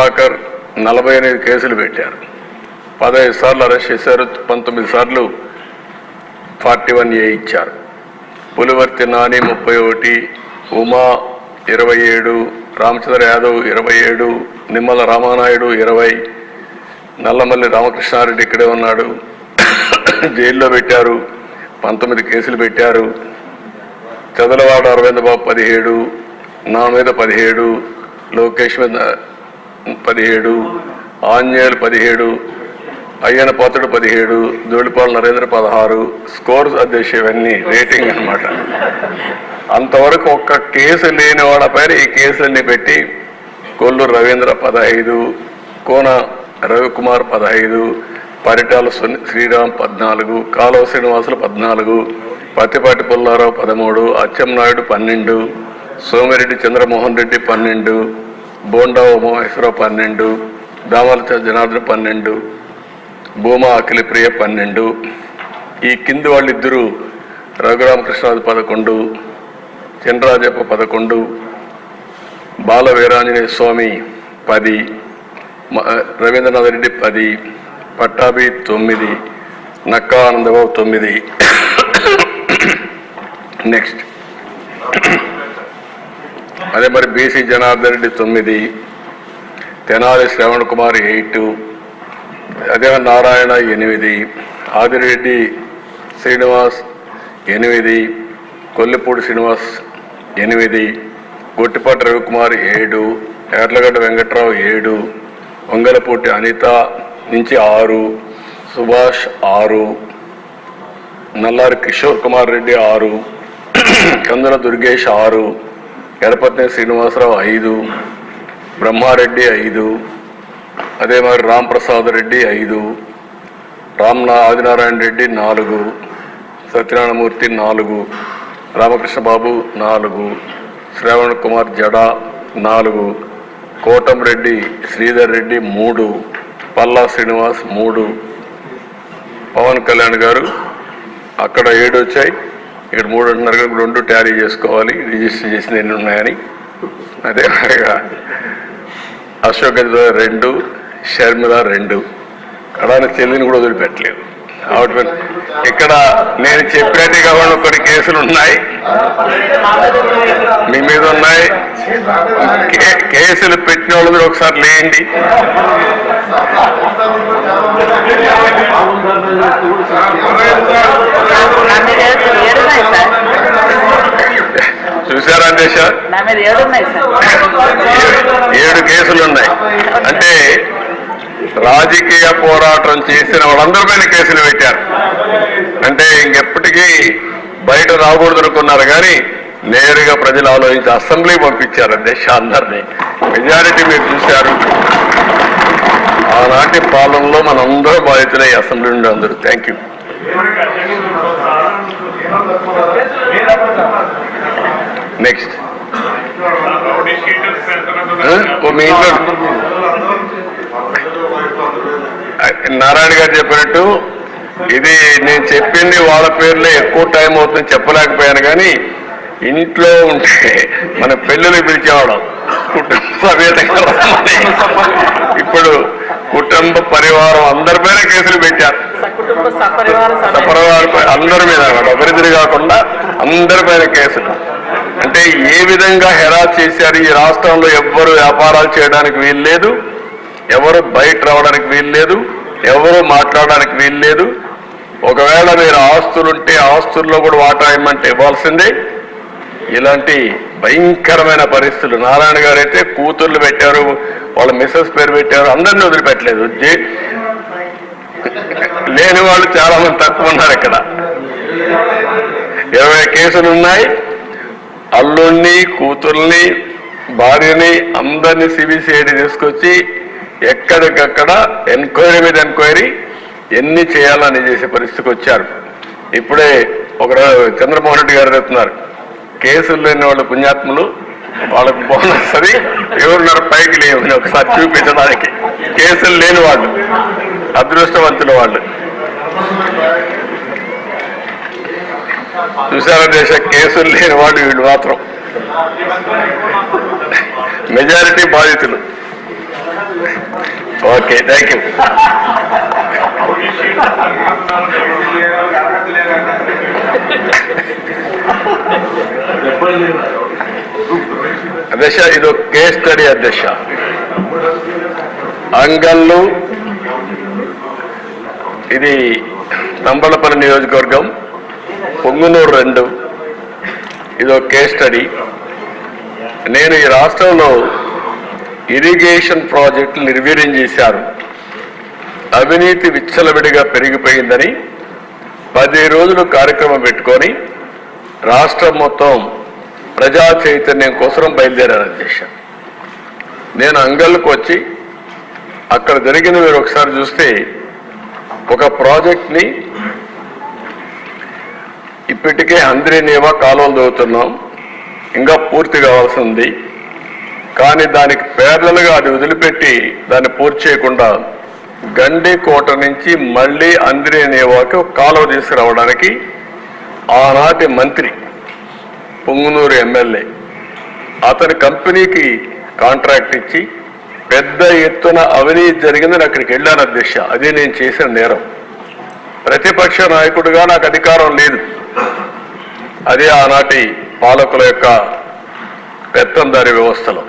ప్రభాకర్ 48 కేసులు పెట్టారు. 15 సార్లు అరెస్ట్ చేశారు. 19 సార్లు 41A ఇచ్చారు. పులివర్తి నాని 31, ఉమా 27, రామచంద్ర యాదవ్ 27, నిమ్మల రామానాయుడు 20, నల్లమల్లి రామకృష్ణారెడ్డి ఇక్కడే ఉన్నాడు, జైల్లో పెట్టారు. 19 కేసులు పెట్టారు. చదలవాడ అరవింద్ బాబు 17, నా మీద 17, లోకేష్ మీద 17, ఆంజనేయులు 17, అయ్యన పాత్రుడు 17, ధూళిపాల నరేంద్ర 16. స్కోర్స్ అధ్యక్ష ఇవన్నీ రేటింగ్ అనమాట. అంతవరకు ఒక్క కేసు లేని వాళ్ళపైన ఈ కేసులన్నీ పెట్టి కొల్లూరు రవీంద్ర 15, కోన రవికుమార్ 15, పరిటాల శ్రీరామ్ 14, కాలువ శ్రీనివాసులు 14, పత్తిపాటి పుల్లారావు 13, అచ్చెన్నాయుడు 12, సోమిరెడ్డి చంద్రమోహన్ రెడ్డి 12, బోండా ఉమామహేశ్వరరావు 12, దామల జనార్దన్ 12, భూమా అఖిలప్రియ 12. ఈ కింది వాళ్ళిద్దరూ రఘురామకృష్ణరాజు 11, చినరాజప్ప 11, బాల వీరాంజనేయ స్వామి 10, రవీంద్రనాథ్ రెడ్డి 10, పట్టాభి 9, నక్కా ఆనందబాబు 9. నెక్స్ట్ అదే మరి బీసీ జనార్దన్ రెడ్డి 9, తెనాలి శ్రవణ్ కుమార్ 8, అదే నారాయణ 8, ఆదిరెడ్డి శ్రీనివాస్ 8, కొల్లిపూడి శ్రీనివాస్ 8, గొట్టిపాటి రవికుమార్ 7, ఎర్లగడ్డ వెంకట్రావు 7, వంగలపూటి అనిత నుంచి 6, సుభాష్ 6, నల్లారి కిషోర్ కుమార్ రెడ్డి 6, కందుల దుర్గేష్ 6, ఎడపత్ని శ్రీనివాసరావు 5, బ్రహ్మారెడ్డి 5, అదే మరి రాంప్రసాద్ రెడ్డి 5, ఆదినారాయణ రెడ్డి 4, సత్యనారాయణమూర్తి 4, రామకృష్ణబాబు 4, శ్రవణ్ కుమార్ జడా 4, కోటంరెడ్డి శ్రీధర్ రెడ్డి 3, పల్లా శ్రీనివాస్ 3, పవన్ కళ్యాణ్ గారు అక్కడ 7 వచ్చాయి, ఇక్కడ 3 అంటున్నారు కదా, 2 టాలీ చేసుకోవాలి, రిజిస్టర్ చేసిన ఎన్ని ఉన్నాయని. అదే అశోక్ గజరాజ్ 2, షర్మిల 2, కడాని చెల్లిని కూడా వదిలిపెట్టలేదు. ఆవిడ ఇక్కడ నేను చెప్పినట్టుగా కొన్ని కేసులు ఉన్నాయి, మీ మీద ఉన్నాయి. కేసులు పెట్టిన వాళ్ళు మీరు ఒకసారి లేండి. చూసారా దేశ 7 కేసులు ఉన్నాయి. అంటే రాజకీయ పోరాటం చేసిన వాళ్ళందరిపైన కేసులు పెట్టారు. అంటే ఇంకెప్పటికీ బయట రాకూడదు అనుకున్నారు, కానీ నేరుగా ప్రజలు ఆలోచించి అసెంబ్లీ పంపించారు దేశ అందరినీ. మెజారిటీ మీరు చూశారు. ఆనాటి పాలనలో మనందరూ బాధితులే అసెంబ్లీ నుండి అందరూ. Thank you. నెక్స్ట్ మీ ఇంట్లో నారాయణ గారు చెప్పినట్టు ఇది నేను చెప్పింది వాళ్ళ పేర్లే ఎక్కువ టైం అవుతుంది చెప్పలేకపోయాను, కానీ ఇంట్లో ఉంటే మన పెళ్ళిళ్ళు పిలిచేవాళ్ళం కుటుంబ సమేతంగా. ఇప్పుడు కుటుంబ పరివారం అందరిపైన కేసులు పెట్టారు. సపరివారం అందరి మీద ఒకరిద్దరు కాకుండా అందరిపైన కేసులు. అంటే ఏ విధంగా హెరాస్ చేశారు. ఈ రాష్ట్రంలో ఎవ్వరు వ్యాపారాలు చేయడానికి వీలు లేదు, ఎవరు బయట రావడానికి వీలు లేదు, ఎవరు మాట్లాడడానికి వీలు లేదు. ఒకవేళ మీరు ఆస్తులుంటే ఆస్తుల్లో కూడా వాటా ఇవ్వమంటే ఇవ్వాల్సిందే. ఇలాంటి భయంకరమైన పరిస్థితులు. నారాయణ గారు అయితే కూతుర్లు పెట్టారు, వాళ్ళ మిస్సెస్ పేరు పెట్టారు, అందరినీ వదిలిపెట్టలేదు. లేని వాళ్ళు చాలా మంది తక్కువ ఉన్నారు. ఇక్కడ 20 కేసులు ఉన్నాయి. అల్లుణ్ణి, కూతుర్ని, భార్యని అందరినీ సిబిసిఐడి తీసుకొచ్చి ఎక్కడికక్కడ ఎంక్వైరీ మీద ఎంక్వైరీ ఎన్ని చేయాలని చేసే పరిస్థితికి వచ్చారు. ఇప్పుడే ఒక చంద్రమోహన్ రెడ్డి గారు చెప్తున్నారు, కేసులు లేని వాళ్ళు పుణ్యాత్ములు, వాళ్ళకు బోనస్ అది ఎవరున్నారు పైకి లేవని ఒకసారి చూపించడానికి. కేసులు లేని వాళ్ళు అదృష్టవంతుల వాళ్ళు. చూసారా దేశ కేసులు లేని వాళ్ళు వీళ్ళు మాత్రం మెజారిటీ బాధితులు. Okay, thank you. అధ్యక్ష, ఇది ఒక కేస్ స్టడీ అధ్యక్ష. అంగళ్ళు, ఇది తంబళపల్లి నియోజకవర్గం, పొంగునూరు 2. ఇది ఒక కేస్ స్టడీ. నేను ఈ రాష్ట్రంలో ఇరిగేషన్ ప్రాజెక్టులు నిర్వీర్యం చేశారు, అవినీతి విచ్చలవిడిగా పెరిగిపోయిందని 10 రోజులు కార్యక్రమం పెట్టుకొని రాష్ట్రం మొత్తం ప్రజా చైతన్యం కోసం బయలుదేరారు అధ్యక్ష. నేను అంగళ్ళకు వచ్చి అక్కడ జరిగిన మీరు ఒకసారి చూస్తే, ఒక ప్రాజెక్ట్ని ఇప్పటికే హంద్రీనేవా కాలువలు దవ్వుతున్నాం, ఇంకా పూర్తి కావాల్సింది. కానీ దానికి ప్యారలల్గా అది వదిలిపెట్టి దాన్ని పూర్తి చేయకుండా గండికోట నుంచి మళ్ళీ హంద్రీనేవాకి ఒక కాలువ తీసుకురావడానికి ఆనాటి మంత్రి, పొంగునూరు ఎమ్మెల్యే, అతని కంపెనీకి కాంట్రాక్ట్ ఇచ్చి పెద్ద ఎత్తున అవినీతి జరిగిందని అక్కడికి వెళ్ళాను అధ్యక్ష. అదే నేను చేసిన నేరం. ప్రతిపక్ష నాయకుడిగా నాకు అధికారం లేదు. అదే ఆనాటి పాలకుల యొక్క పెత్తందారి వ్యవస్థలో